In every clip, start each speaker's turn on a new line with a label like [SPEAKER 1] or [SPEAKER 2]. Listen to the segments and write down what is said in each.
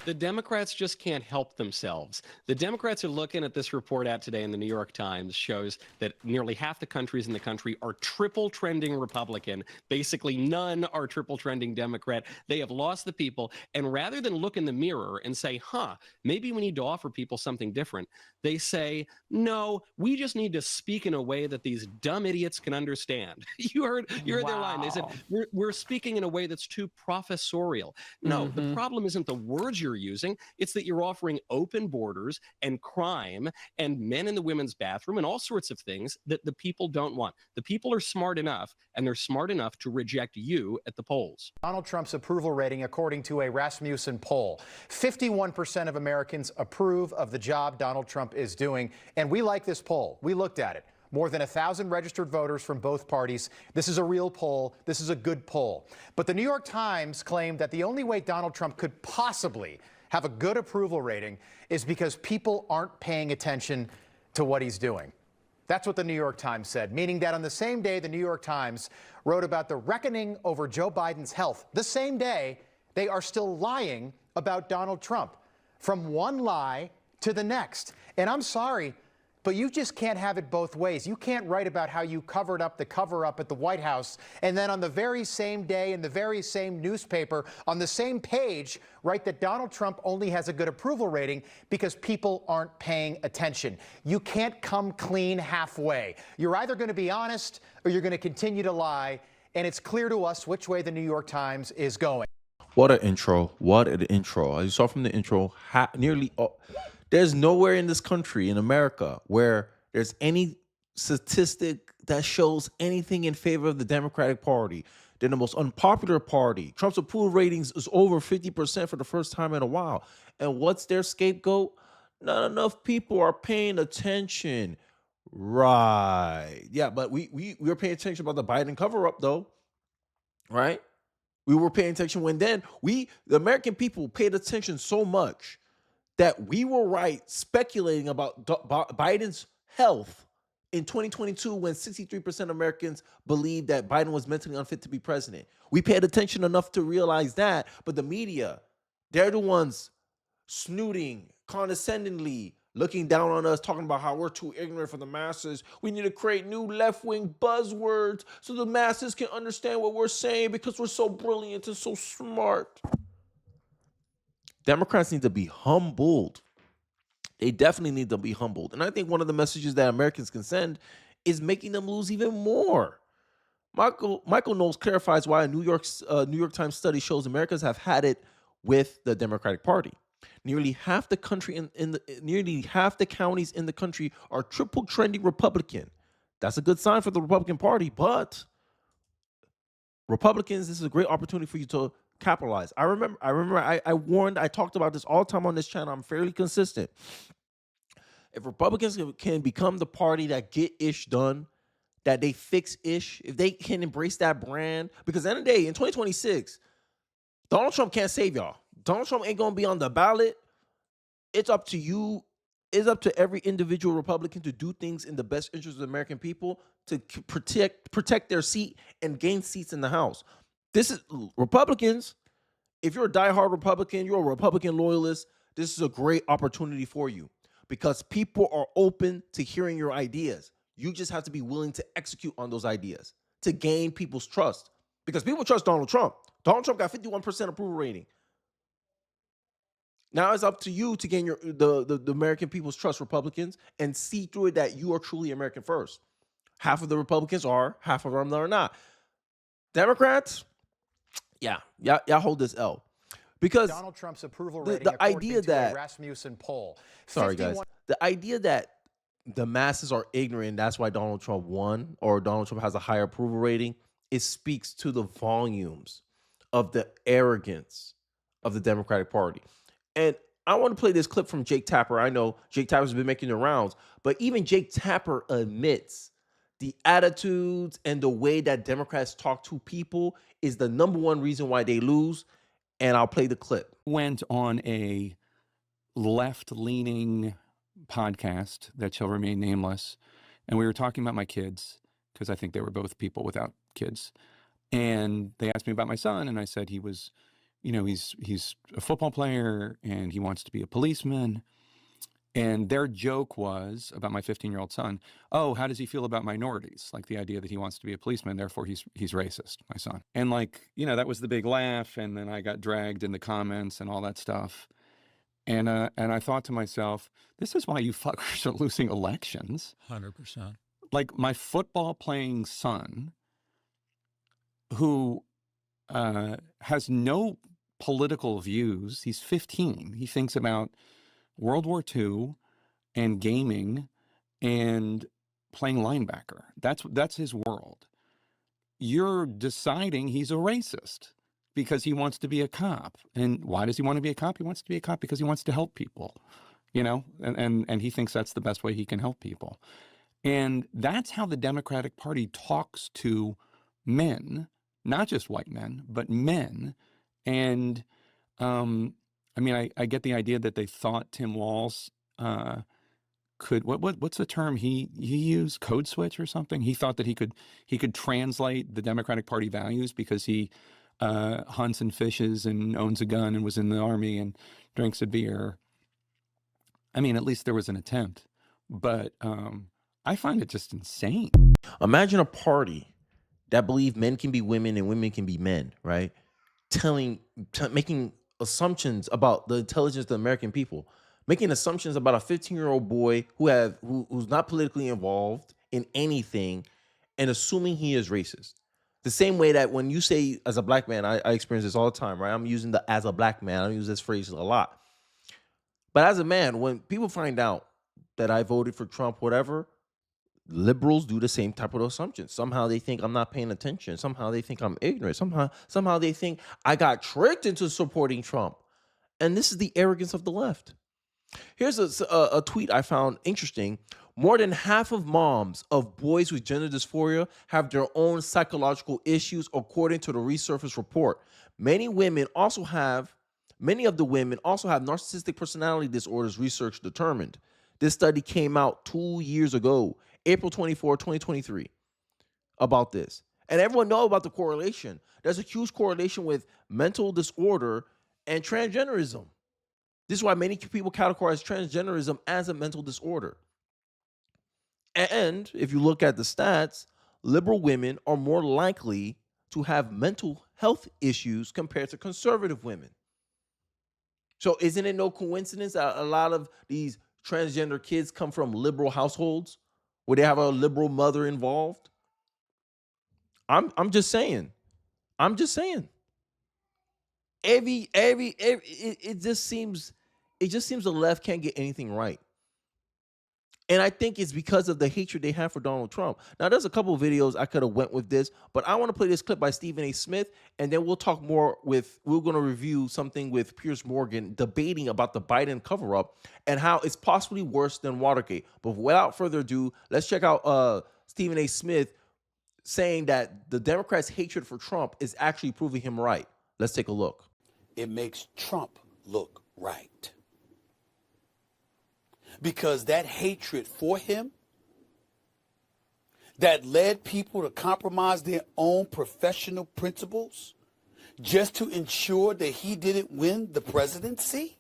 [SPEAKER 1] the Democrats just can't help themselves. The Democrats are looking at this report out today in the New York Times, shows that nearly half the countries in the country are triple trending Republican. Basically, none are triple trending Democrat. They have lost the people. And rather than look in the mirror and say, maybe we need to offer people something different, they say, no, we just need to speak in a way that these dumb idiots can understand. You heard their line. They said, we're speaking in a way that's too professorial. No, the problem isn't the words you're using. It's that you're offering open borders and crime and men in the women's bathroom and all sorts of things that the people don't want. The people are smart enough, and they're smart enough to reject you at the polls.
[SPEAKER 2] Donald Trump's approval rating, according to a Rasmussen poll, 51% of Americans approve of the job Donald Trump is doing. And we like this poll. We looked at it. More than 1,000 registered voters from both parties. This is a real poll. This is a good poll. But the New York Times claimed that the only way Donald Trump could possibly have a good approval rating is because people aren't paying attention to what he's doing. That's what the New York Times said, meaning that on the same day the New York Times wrote about the reckoning over Joe Biden's health, the same day they are still lying about Donald Trump, from one lie to the next. And I'm sorry, but you just can't have it both ways. You can't write about how you covered up the cover-up at the White House and then on the very same day in the very same newspaper on the same page write that Donald Trump only has a good approval rating because people aren't paying attention. You can't come clean halfway. You're either going to be honest or you're going to continue to lie, and it's clear to us which way the New York Times is going.
[SPEAKER 3] What an intro. What an intro. As you saw from the intro, there's nowhere in this country, in America, where there's any statistic that shows anything in favor of the Democratic Party. They're the most unpopular party. Trump's approval ratings is over 50% for the first time in a while. And what's their scapegoat? Not enough people are paying attention. Right. Yeah, but we were paying attention about the Biden cover-up, though. Right? We were paying attention when then the American people paid attention so much that we were right speculating about Biden's health in 2022 when 63% of Americans believed that Biden was mentally unfit to be president. We paid attention enough to realize that, but the media, they're the ones snooting, condescendingly, looking down on us, talking about how we're too ignorant for the masses. We need to create new left-wing buzzwords so the masses can understand what we're saying because we're so brilliant and so smart. Democrats need to be humbled. They definitely need to be humbled. And I think one of the messages that Americans can send is making them lose even more. Michael Knowles clarifies why a New York Times study shows Americans have had it with the Democratic Party. Nearly half the country nearly half the counties in the country are triple trending Republican. That's a good sign for the Republican Party, but Republicans, this is a great opportunity for you to capitalize. I remember I talked about this all the time on this channel. I'm fairly consistent. If Republicans can become the party that get ish done, that they fix ish, if they can embrace that brand, because at the end of the day, in 2026, Donald Trump can't save y'all. Donald Trump ain't going to be on the ballot. It's up to you. It's up to every individual Republican to do things in the best interest of the American people to protect their seat and gain seats in the House. This is Republicans. If you're a diehard Republican, you're a Republican loyalist, this is a great opportunity for you because people are open to hearing your ideas. You just have to be willing to execute on those ideas to gain people's trust because people trust Donald Trump. Donald Trump got 51% approval rating. Now it's up to you to gain the American people's trust, Republicans, and see through it that you are truly American first. Half of the Republicans are, half of them are not. Democrats, y'all hold this L. Because
[SPEAKER 2] Donald Trump's approval rating,
[SPEAKER 3] the idea that
[SPEAKER 2] Rasmussen poll.
[SPEAKER 3] Sorry, guys. The idea that the masses are ignorant, that's why Donald Trump won, or Donald Trump has a higher approval rating, it speaks to the volumes of the arrogance of the Democratic Party. And I want to play this clip from Jake Tapper. I know Jake Tapper's been making the rounds, but even Jake Tapper admits the attitudes and the way that Democrats talk to people is the number one reason why they lose. And I'll play the clip.
[SPEAKER 4] Went on a left-leaning podcast that shall remain nameless, and we were talking about my kids because I think they were both people without kids. And they asked me about my son, and I said he was you know, he's a football player and he wants to be a policeman. And their joke was about my 15-year-old son. Oh, how does he feel about minorities? Like the idea that he wants to be a policeman, therefore he's racist, my son. And like, you know, that was the big laugh. And then I got dragged in the comments and all that stuff. And I thought to myself, this is why you fuckers are losing elections.
[SPEAKER 5] 100%.
[SPEAKER 4] Like my football playing son, who has no political views. He's 15. He thinks about World War II and gaming and playing linebacker. That's his world. You're deciding he's a racist because he wants to be a cop. And why does he want to be a cop? He wants to be a cop because he wants to help people, you know, and he thinks that's the best way he can help people. And that's how the Democratic Party talks to men, not just white men, but men. And I mean, I get the idea that they thought Tim Walz could what's the term he used, code switch or something. He thought that he could translate the Democratic Party values because he hunts and fishes and owns a gun and was in the army and drinks a beer. I mean, at least there was an attempt, but I find it just insane.
[SPEAKER 3] Imagine a party that believe men can be women and women can be men, right? Making assumptions about the intelligence of the American people, making assumptions about a 15-year-old boy who's not politically involved in anything, and assuming he is racist. The same way that when you say, as a black man, I experience this all the time, right? I'm using the as a black man. I use this phrase a lot. But as a man, when people find out that I voted for Trump, whatever, liberals do the same type of assumptions. Somehow they think I'm not paying attention. Somehow they think I'm ignorant. Somehow they think I got tricked into supporting Trump. And this is the arrogance of the left. Here's a tweet I found interesting. More than half of moms of boys with gender dysphoria have their own psychological issues, according to the resurface report. Many of the women also have narcissistic personality disorders, research determined. This study came out 2 years ago, April 24, 2023, about this. And everyone knows about the correlation. There's a huge correlation with mental disorder and transgenderism. This is why many people categorize transgenderism as a mental disorder. And if you look at the stats, liberal women are more likely to have mental health issues compared to conservative women. So isn't it no coincidence that a lot of these transgender kids come from liberal households where they have a liberal mother involved? I'm just saying. It just seems the left can't get anything right. And I think it's because of the hatred they have for Donald Trump. Now, there's a couple of videos I could have went with this, but I want to play this clip by Stephen A. Smith, and then we'll talk more we're going to review something with Piers Morgan debating about the Biden cover-up and how it's possibly worse than Watergate. But without further ado, let's check out Stephen A. Smith saying that the Democrats' hatred for Trump is actually proving him right. Let's take a look.
[SPEAKER 6] It makes Trump look right. Because that hatred for him that led people to compromise their own professional principles just to ensure that he didn't win the presidency?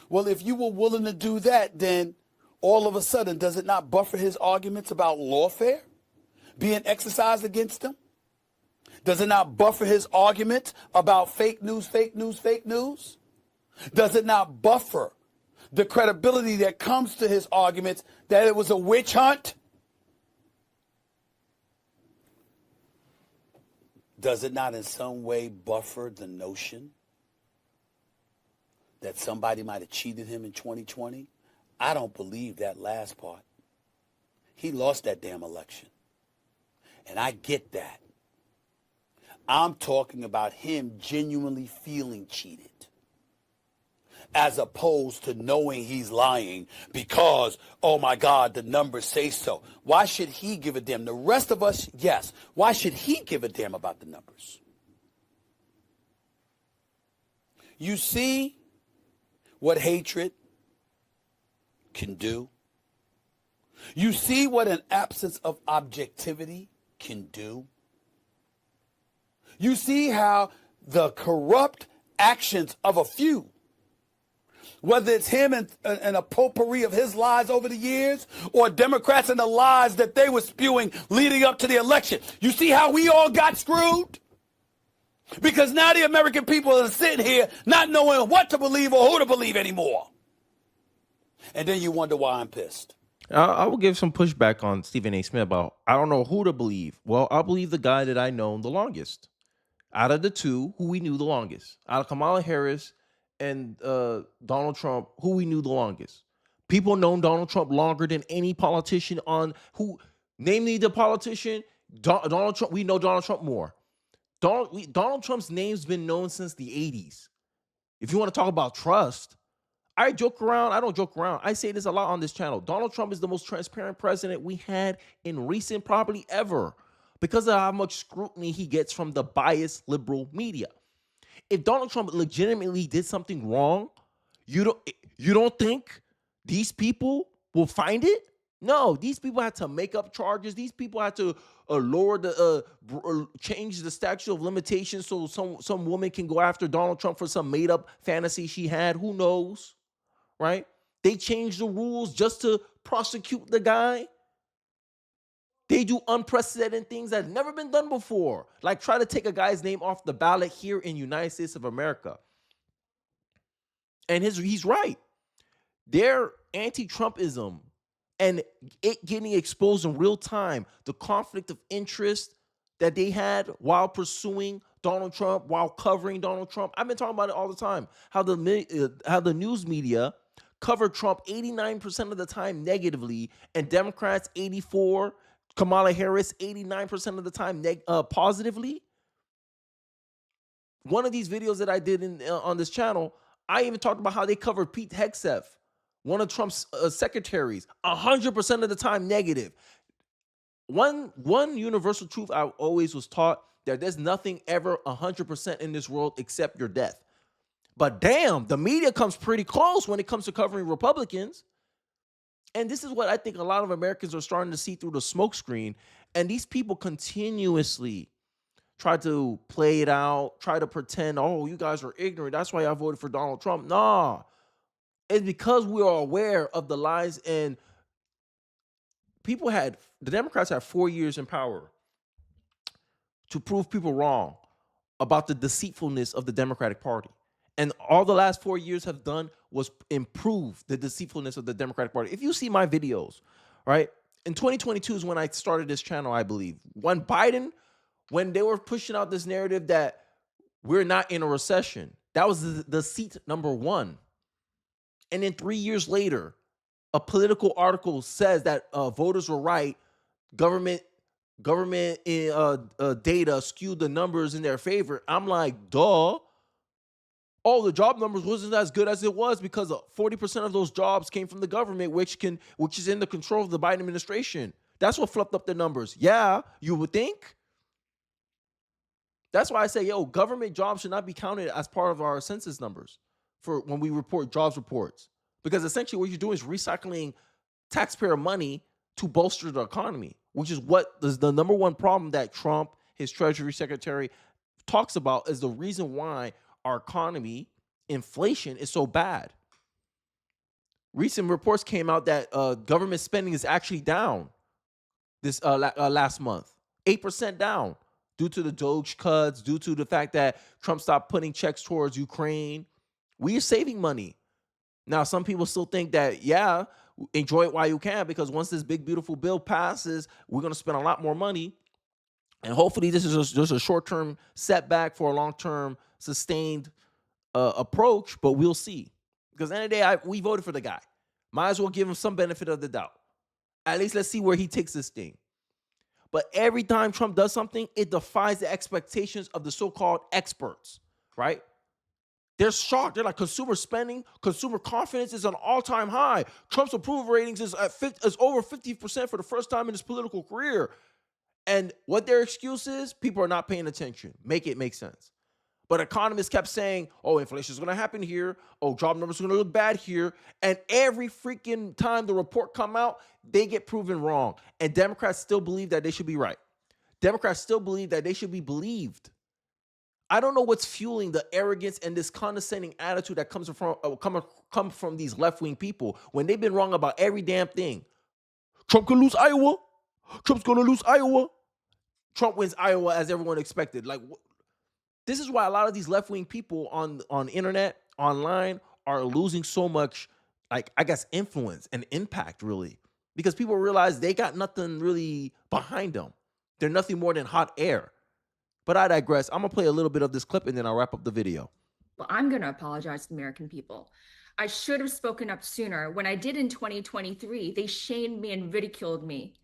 [SPEAKER 6] Well, if you were willing to do that, then all of a sudden, does it not buffer his arguments about lawfare being exercised against him? Does it not buffer his arguments about fake news, fake news, fake news? Does it not buffer the credibility that comes to his arguments that it was a witch hunt? Does it not in some way buffer the notion that somebody might have cheated him in 2020? I don't believe that last part. He lost that damn election. And I get that. I'm talking about him genuinely feeling cheated, as opposed to knowing he's lying because, oh my God, the numbers say so. Why should he give a damn? The rest of us, yes. Why should he give a damn about the numbers? You see what hatred can do? You see what an absence of objectivity can do? You see how the corrupt actions of a few, whether it's him and a potpourri of his lies over the years, or Democrats and the lies that they were spewing leading up to the election. You see how we all got screwed? Because now the American people are sitting here not knowing what to believe or who to believe anymore. And then you wonder why I'm pissed.
[SPEAKER 3] I will give some pushback on Stephen A. Smith about, I don't know who to believe. Well, I'll believe the guy that I know the longest. Out of the two, who we knew the longest. Out of Kamala Harris and Donald Trump, who we knew the longest. People known Donald Trump longer than any politician on who, namely the politician, Donald Trump. We know Donald Trump more. Donald Trump's name's been known since the 80s. If you want to talk about trust, I joke around. I don't joke around. I say this a lot on this channel. Donald Trump is the most transparent president we had in recent probably ever because of how much scrutiny he gets from the biased liberal media. If Donald Trump legitimately did something wrong, you don't think these people will find it? No, these people had to make up charges. These people had to change the statute of limitations so some woman can go after Donald Trump for some made up fantasy she had. Who knows, right? They changed the rules just to prosecute the guy. They do unprecedented things that have never been done before, like try to take a guy's name off the ballot here in the United States of America. And he's right. Their anti-Trumpism and it getting exposed in real time, the conflict of interest that they had while pursuing Donald Trump, while covering Donald Trump. I've been talking about it all the time, how the news media covered Trump 89% of the time negatively, and Democrats 84%, Kamala Harris 89% of the time positively. One of these videos that I did on this channel, I even talked about how they covered Pete Hegseth, one of Trump's secretaries, 100% of the time negative. One universal truth I always was taught, that there's nothing ever 100% in this world except your death. But damn, the media comes pretty close when it comes to covering Republicans. And this is what I think a lot of Americans are starting to see through the smokescreen. And these people continuously try to play it out, try to pretend, oh, you guys are ignorant. That's why I voted for Donald Trump. Nah. It's because we are aware of the lies, and the Democrats had 4 years in power to prove people wrong about the deceitfulness of the Democratic Party. And all the last 4 years have done was improve the deceitfulness of the Democratic Party. If you see my videos, right, in 2022 is when I started this channel, I believe. When they were pushing out this narrative that we're not in a recession, that was the deceit number one. And then 3 years later, a political article says that voters were right. Government data skewed the numbers in their favor. I'm like, duh. Oh, the job numbers wasn't as good as it was because 40% of those jobs came from the government, which is in the control of the Biden administration. That's what fluffed up the numbers. Yeah, you would think. That's why I say, government jobs should not be counted as part of our census numbers for when we report jobs reports. Because essentially what you're doing is recycling taxpayer money to bolster the economy, which is what is the number one problem that Trump, his Treasury Secretary, talks about is the reason why our economy, inflation, is so bad. Recent reports came out that government spending is actually down this last month, 8% down due to the Doge cuts, due to the fact that Trump stopped putting checks towards Ukraine. We are saving money. Now, some people still think that, enjoy it while you can, because once this big, beautiful bill passes, we're going to spend a lot more money. And hopefully this is just a short-term setback for a long-term sustained approach, but we'll see. Because at the end of the day, we voted for the guy. Might as well give him some benefit of the doubt. At least let's see where he takes this thing. But every time Trump does something, it defies the expectations of the so-called experts, right? They're shocked. They're like, consumer spending, consumer confidence is an all-time high. Trump's approval ratings is over 50% for the first time in his political career. And what their excuse is, people are not paying attention. Make it make sense. But economists kept saying, oh, inflation is going to happen here. Oh, job numbers are going to look bad here. And every freaking time the report come out, they get proven wrong. And Democrats still believe that they should be right. Democrats still believe that they should be believed. I don't know what's fueling the arrogance and this condescending attitude that comes from these left-wing people when they've been wrong about every damn thing. Trump could lose Iowa. Trump's going to lose Iowa. Trump wins Iowa as everyone expected. Like, this is why a lot of these left-wing people on internet, online, are losing so much, like, I guess, influence and impact, really. Because people realize they got nothing really behind them. They're nothing more than hot air. But I digress. I'm going to play a little bit of this clip and then I'll wrap up the video.
[SPEAKER 5] Well, I'm going to apologize to the American people. I should have spoken up sooner. When I did in 2023, they shamed me and ridiculed me.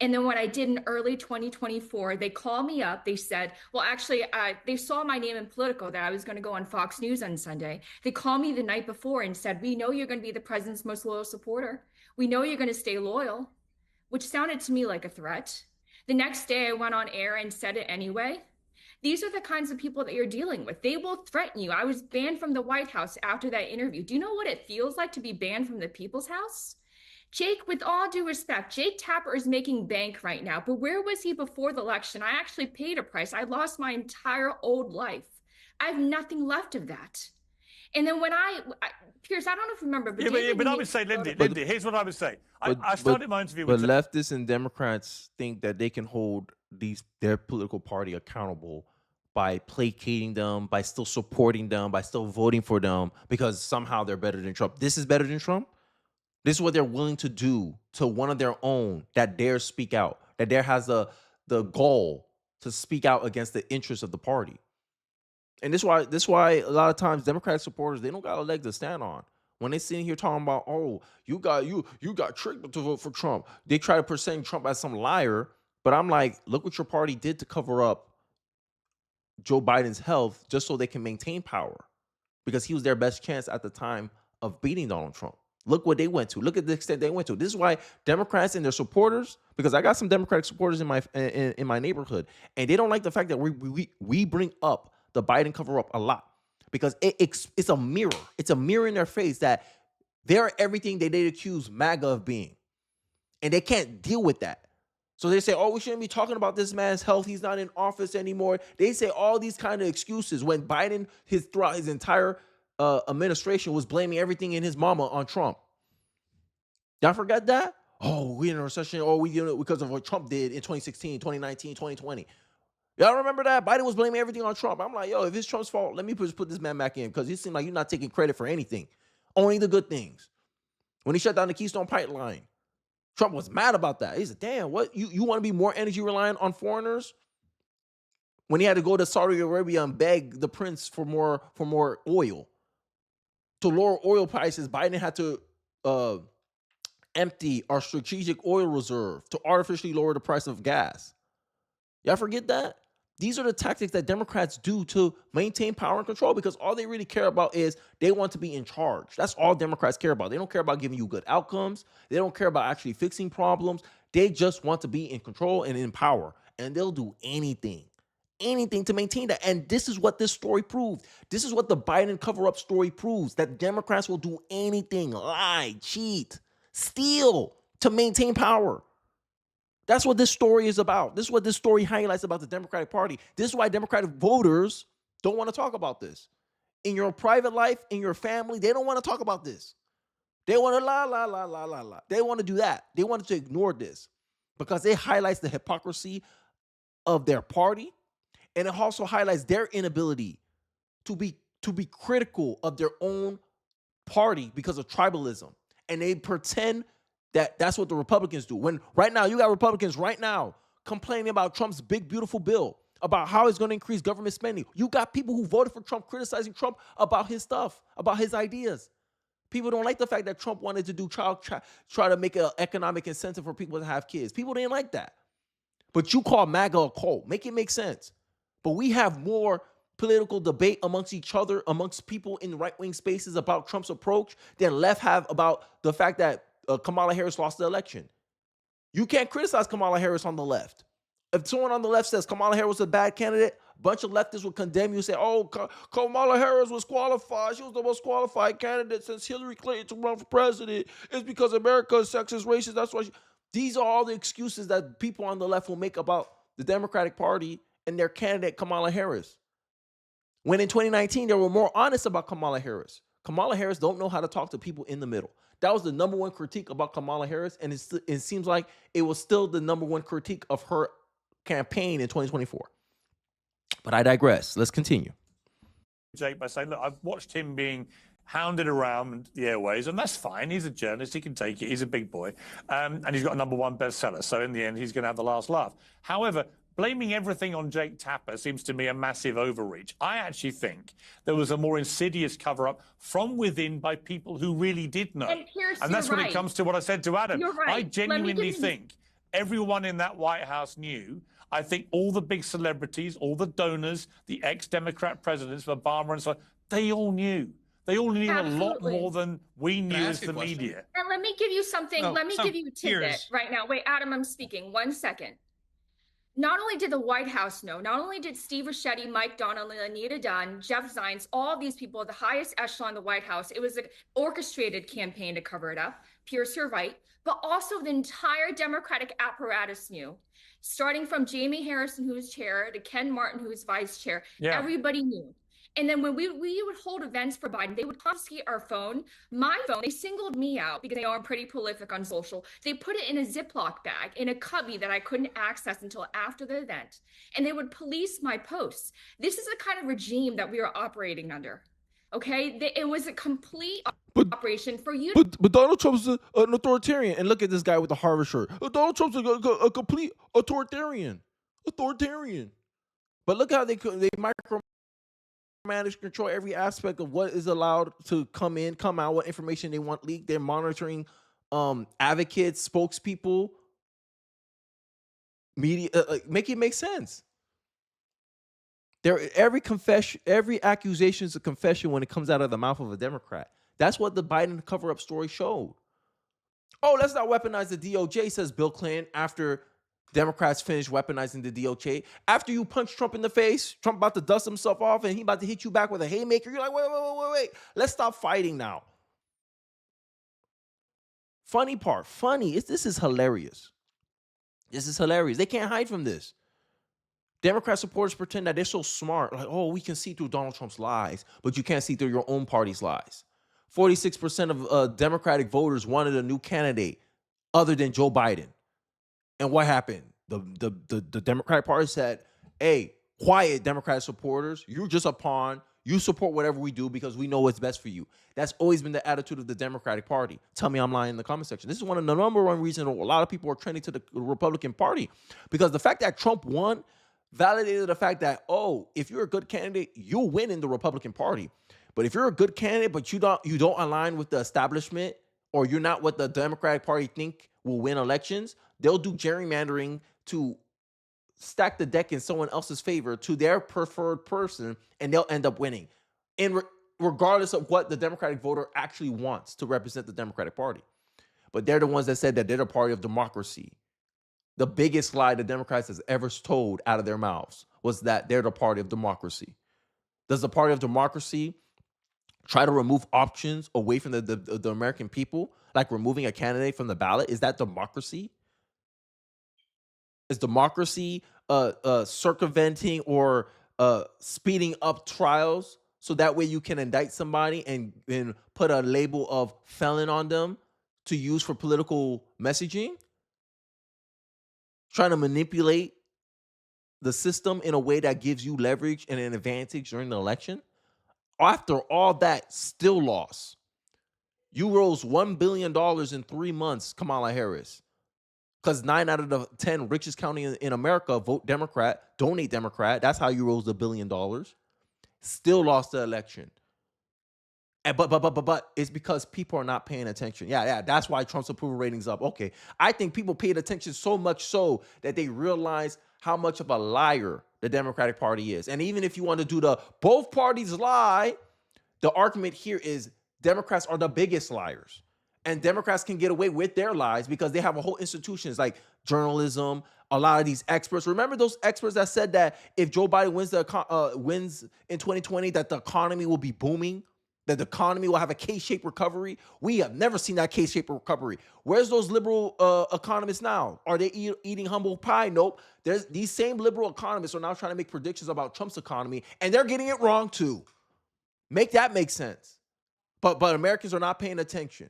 [SPEAKER 5] And then when I did in early 2024, they called me up. They said, well, actually, they saw my name in Politico that I was going to go on Fox News on Sunday. They called me the night before and said, we know you're going to be the president's most loyal supporter. We know you're going to stay loyal, which sounded to me like a threat. The next day, I went on air and said it anyway. These are the kinds of people that you're dealing with. They will threaten you. I was banned from the White House after that interview. Do you know what it feels like to be banned from the People's House? Jake, with all due respect, Jake Tapper is making bank right now, but where was he before the election? I actually paid a price. I lost my entire old life. I have nothing left of that. And then when Pierce, I don't know if you remember, but
[SPEAKER 7] but I would say, Lindy, here's what I would say. I started my interview
[SPEAKER 3] with...
[SPEAKER 7] But
[SPEAKER 3] leftists and Democrats think that they can hold their political party accountable by placating them, by still supporting them, by still voting for them, because somehow they're better than Trump. This is better than Trump? This is what they're willing to do to one of their own that dares speak out, that dare has the goal to speak out against the interests of the party. And this is why a lot of times Democratic supporters, they don't got a leg to stand on. When they sitting here talking about, oh, you got tricked to vote for Trump. They try to present Trump as some liar. But I'm like, look what your party did to cover up Joe Biden's health just so they can maintain power, because he was their best chance at the time of beating Donald Trump. Look what they went to. Look at the extent they went to. This is why Democrats and their supporters, because I got some Democratic supporters in my neighborhood, and they don't like the fact that we bring up the Biden cover-up a lot, because it's a mirror. It's a mirror in their face that they're everything that they accuse MAGA of being, and they can't deal with that. So they say, oh, we shouldn't be talking about this man's health. He's not in office anymore. They say all these kind of excuses when Biden, throughout his entire administration, was blaming everything in his mama on Trump. Y'all forget that? Oh, we're in a recession. Oh, we doing it because of what Trump did in 2016, 2019, 2020. Y'all remember that? Biden was blaming everything on Trump. I'm like, yo, if it's Trump's fault, let me just put this man back in, because it seems like you're not taking credit for anything. Only the good things. When he shut down the Keystone Pipeline, Trump was mad about that. He said, damn, what? You want to be more energy reliant on foreigners? When he had to go to Saudi Arabia and beg the prince for more oil. To lower oil prices, Biden had to empty our strategic oil reserve to artificially lower the price of gas. Y'all forget that? These are the tactics that Democrats do to maintain power and control, because all they really care about is they want to be in charge. That's all Democrats care about. They don't care about giving you good outcomes. They don't care about actually fixing problems. They just want to be in control and in power, and they'll do anything to maintain that. And this is what this story proved. This is what the Biden cover-up story proves, that Democrats will do anything, lie, cheat, steal to maintain power. That's what this story is about. This is what this story highlights about the Democratic Party. This is why Democratic voters don't want to talk about this. In your private life, in your family, they don't want to talk about this. They want to la. They want to do that. They want to ignore this because it highlights the hypocrisy of their party, and it also highlights their inability to be critical of their own party because of tribalism. And they pretend that's what the Republicans do. When right now you got Republicans right now complaining about Trump's big, beautiful bill, about how it's going to increase government spending. You got people who voted for Trump criticizing Trump about his stuff, about his ideas. People don't like the fact that Trump wanted to do try to make an economic incentive for people to have kids. People didn't like that. But you call MAGA a cult. Make it make sense. But we have more political debate amongst each other, amongst people in right-wing spaces about Trump's approach than left have about the fact that Kamala Harris lost the election. You can't criticize Kamala Harris on the left. If someone on the left says Kamala Harris was a bad candidate, a bunch of leftists will condemn you and say, oh, Kamala Harris was qualified. She was the most qualified candidate since Hillary Clinton to run for president. It's because America is sexist, racist. That's why these are all the excuses that people on the left will make about the Democratic Party and their candidate, Kamala Harris. When in 2019, they were more honest about Kamala Harris. Kamala Harris don't know how to talk to people in the middle. That was the number one critique about Kamala Harris, and it seems like it was still the number one critique of her campaign in 2024. But I digress. Let's continue.
[SPEAKER 7] Jake, by saying, look, I've watched him being hounded around the airways, and that's fine. He's a journalist. He can take it. He's a big boy. And he's got a #1 bestseller. So in the end, he's going to have the last laugh. However, blaming everything on Jake Tapper seems to me a massive overreach. I actually think there was a more insidious cover-up from within by people who really did know.
[SPEAKER 5] And
[SPEAKER 7] that's when it comes to what I said to Adam.
[SPEAKER 5] You're right.
[SPEAKER 7] I genuinely think everyone in that White House knew. I think all the big celebrities, all the donors, the ex-Democrat presidents, Obama and so on, they all knew. They all knew a lot more than we knew as the media.
[SPEAKER 5] And let me give you something. Let me give you a tidbit right now. Wait, Adam, I'm speaking. 1 second. Not only did the White House know, not only did Steve Ricchetti, Mike Donnelly, Anita Dunn, Jeff Zients, all these people at the highest echelon of the White House, it was an orchestrated campaign to cover it up. Pierce, you're right. But also the entire Democratic apparatus knew. Starting from Jamie Harrison, who was chair, to Ken Martin, who was vice chair, everybody knew. And then when we would hold events for Biden, they would confiscate our phone, my phone. They singled me out because they know I'm pretty prolific on social. They put it in a Ziploc bag, in a cubby that I couldn't access until after the event. And they would police my posts. This is the kind of regime that we are operating under. Okay? It was a complete operation for you.
[SPEAKER 3] But Donald Trump's an authoritarian. And look at this guy with the Harvard shirt. Donald Trump's a complete authoritarian. But look how they micromanage, control every aspect of what is allowed to come in, come out, what information they want leaked. They're monitoring advocates, spokespeople, media. Make it make sense. Every accusation is a confession when it comes out of the mouth of a Democrat. That's what the Biden cover-up story showed. Oh, let's not weaponize the DOJ, says Bill Clinton, after Democrats finished weaponizing the DOJ. After you punch Trump in the face, Trump about to dust himself off and he about to hit you back with a haymaker. You're like, wait. Let's stop fighting now. This is hilarious. They can't hide from this. Democrat supporters pretend that they're so smart. Like, oh, we can see through Donald Trump's lies, but you can't see through your own party's lies. 46% of Democratic voters wanted a new candidate other than Joe Biden. And what happened? The Democratic Party said, hey, quiet, Democratic supporters. You're just a pawn. You support whatever we do because we know what's best for you. That's always been the attitude of the Democratic Party. Tell me I'm lying in the comment section. This is one of the number one reasons a lot of people are trending to the Republican Party, because the fact that Trump won validated the fact that, oh, if you're a good candidate, you'll win in the Republican Party. But if you're a good candidate, but you don't align with the establishment, or you're not what the Democratic Party think will win elections, they'll do gerrymandering to stack the deck in someone else's favor to their preferred person, and they'll end up winning, regardless of what the Democratic voter actually wants to represent the Democratic Party. But they're the ones that said that they're the party of democracy. The biggest lie the Democrats has ever told out of their mouths was that they're the party of democracy. Does the party of democracy try to remove options away from the American people, like removing a candidate from the ballot? Is that democracy? Is democracy circumventing or speeding up trials so that way you can indict somebody and put a label of felon on them to use for political messaging? Trying to manipulate the system in a way that gives you leverage and an advantage during the election? After all that, still lost. You rose $1 billion in 3 months, Kamala Harris, because 9 out of the 10 richest county in America vote Democrat, donate Democrat. That's how you rose $1 billion. Still lost the election. And but it's because people are not paying attention. Yeah, that's why Trump's approval rating's up. Okay, I think people paid attention so much so that they realize how much of a liar the Democratic Party is. And even if you want to do the both parties lie, the argument here is Democrats are the biggest liars. And Democrats can get away with their lies because they have a whole institutions like journalism, a lot of these experts. Remember those experts that said that if Joe Biden wins in 2020, that the economy will be booming? that the economy will have a K-shaped recovery. We have never seen that K-shaped recovery. Where's those liberal economists now? Are they eating humble pie? Nope. There's these same liberal economists are now trying to make predictions about Trump's economy, and they're getting it wrong too. Make that make sense. But Americans are not paying attention.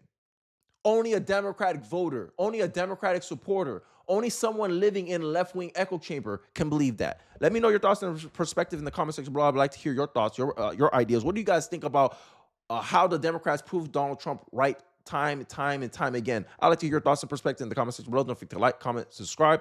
[SPEAKER 3] Only a Democratic voter, only a Democratic supporter, only someone living in a left-wing echo chamber can believe that. Let me know your thoughts and perspective in the comment section below. I'd like to hear your thoughts, your ideas. What do you guys think about how the Democrats proved Donald Trump right time and time again? I'd like to hear your thoughts and perspective in the comment section below. Don't forget to like, comment, subscribe.